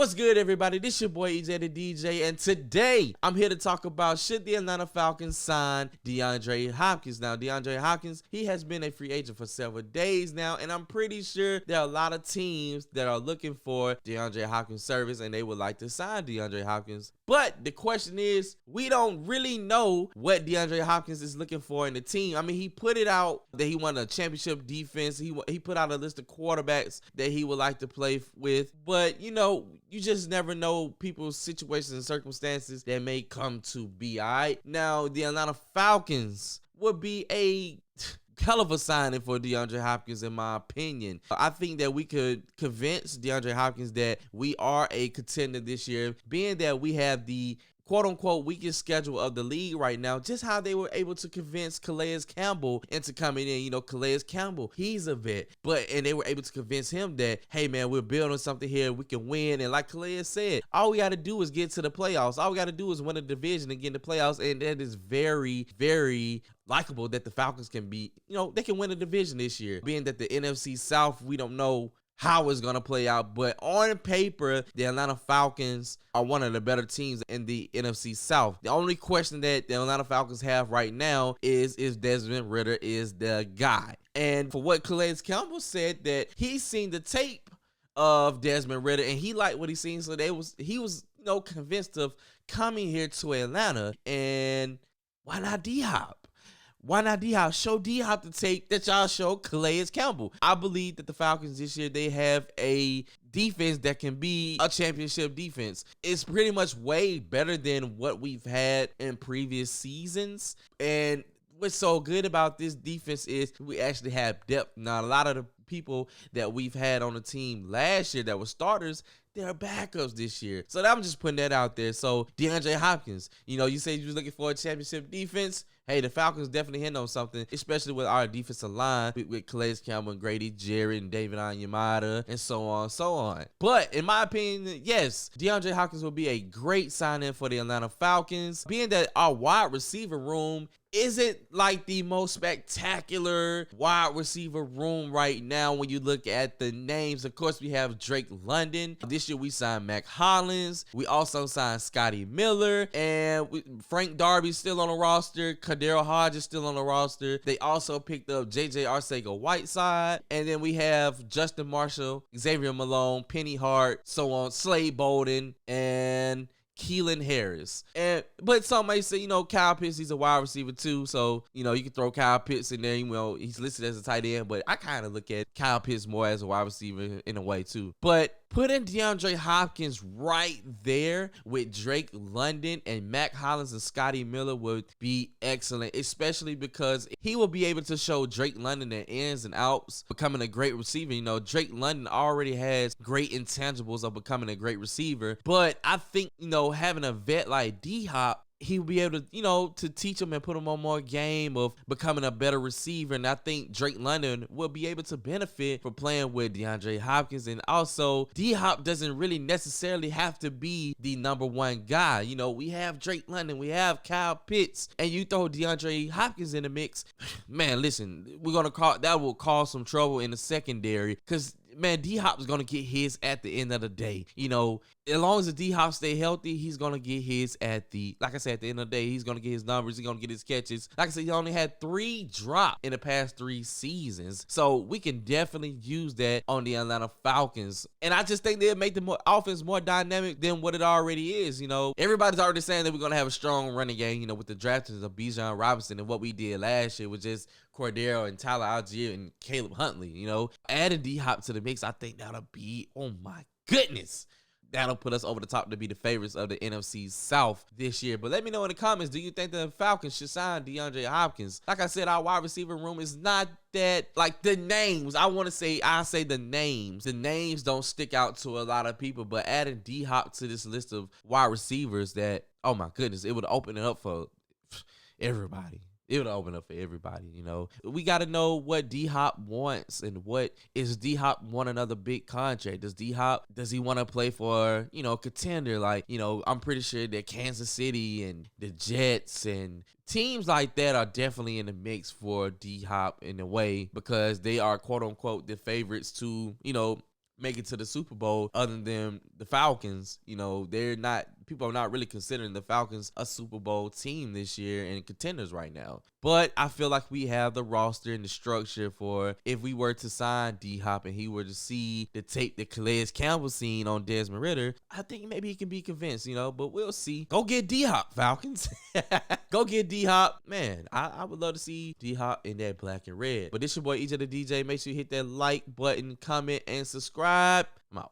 What's good, everybody? This your boy EJ the DJ, and today I'm here to talk about should the Atlanta Falcons sign Deandre Hopkins. Now, Deandre Hopkins, he has been a free agent for several days now, and I'm pretty sure there are a lot of teams that are looking for Deandre Hopkins' service, and they would like to sign Deandre Hopkins. But the question is, we don't really know what Deandre Hopkins is looking for in the team. I mean, he put it out that he wanted a championship defense. He put out a list of quarterbacks that he would like to play with, but you just never know people's situations and circumstances that may come to be. All right, now the Atlanta Falcons would be a hell of a signing for DeAndre Hopkins, in my opinion. I think that we could convince DeAndre Hopkins that we are a contender this year, being that we have the quote-unquote weakest schedule of the league right now. Just how they were able to convince Calais Campbell into coming in. Calais Campbell, he's a vet, and they were able to convince him that, hey man, we're building something here, we can win. And like Calais said, all we got to do is get to the playoffs. All we got to do is win a division and get in the playoffs, and that is very, very likable that the Falcons can be, they can win a division this year. Being that the NFC South, we don't know how it's going to play out, but on paper, the Atlanta Falcons are one of the better teams in the NFC South. The only question that the Atlanta Falcons have right now is Desmond Ridder is the guy. And for what Calais Campbell said, that he's seen the tape of Desmond Ridder and he liked what he seen, so he was convinced of coming here to Atlanta. And why not D-Hop? Why not D-Hop? Show D-Hop the tape that y'all showed Calais Campbell. I believe that the Falcons this year, they have a defense that can be a championship defense. It's pretty much way better than what we've had in previous seasons. And what's so good about this defense is we actually have depth. Now, a lot of the people that we've had on the team last year that were starters, they're backups this year. So I'm just putting that out there. So DeAndre Hopkins, you said you was looking for a championship defense. Hey, the Falcons definitely hit on something, especially with our defensive line with Calais Campbell and Grady Jarrett and David Onyemata and so on and so on. But in my opinion, yes, DeAndre Hopkins will be a great sign-in for the Atlanta Falcons, being that our wide receiver room isn't like the most spectacular wide receiver room right now when you look at the names. Of course, we have Drake London. This year we signed Mac Hollins. We also signed Scotty Miller, and Frank Darby's still on the roster. Kadero Hodge is still on the roster. They also picked up J.J. Arcega-Whiteside, and then we have Justin Marshall, Xavier Malone, Penny Hart, so on, Slade Bolden, and Keelan Harris. But some may say, Kyle Pitts, he's a wide receiver too. So, you can throw Kyle Pitts in there. He's listed as a tight end, but I kind of look at Kyle Pitts more as a wide receiver in a way too. But putting DeAndre Hopkins right there with Drake London and Mac Hollins and Scotty Miller would be excellent, especially because he will be able to show Drake London the ins and outs, becoming a great receiver. Drake London already has great intangibles of becoming a great receiver, but I think, having a vet like D-Hop, he will be able to, to teach him and put him on more game of becoming a better receiver. And I think Drake London will be able to benefit from playing with DeAndre Hopkins. And also, D-Hop doesn't really necessarily have to be the number one guy. We have Drake London, we have Kyle Pitts, and you throw DeAndre Hopkins in the mix. Man, listen, that will cause some trouble in the secondary, because man, D-Hop is going to get his at the end of the day. As long as the D-Hop stay healthy, he's going to get his at the end of the day, he's going to get his numbers, he's going to get his catches. Like I said, he only had 3 drops in the past 3 seasons. So we can definitely use that on the Atlanta Falcons. And I just think they'll make the offense more dynamic than what it already is. Everybody's already saying that we're going to have a strong running game, with the draftings of Bijan Robinson, and what we did last year was just Cordero and Tyler Algier and Caleb Huntley. Adding D-Hop to the mix, I think that'll be, oh my goodness, that'll put us over the top to be the favorites of the NFC South this year. But let me know in the comments, do you think the Falcons should sign DeAndre Hopkins? Like I said, our wide receiver room is not that, like, the names, I say the names don't stick out to a lot of people, but adding D-Hop to this list of wide receivers, that, oh my goodness, it would open it up for everybody. It would open up for everybody. We got to know what D-Hop wants, and what is D-Hop want another big contract? Does he want to play for, contender? Like, I'm pretty sure that Kansas City and the Jets and teams like that are definitely in the mix for D-Hop in a way, because they are quote unquote the favorites to, make it to the Super Bowl other than the Falcons. You know, people are not really considering the Falcons a Super Bowl team this year and contenders right now. But I feel like we have the roster and the structure for if we were to sign D-Hop and he were to see the tape that Calais Campbell seen on Desmond Ridder, I think maybe he can be convinced, you know, but we'll see. Go get D-Hop, Falcons. Go get D-Hop. Man, I would love to see D-Hop in that black and red. But this your boy EJ the DJ. Make sure you hit that like button, comment, and subscribe. I'm out.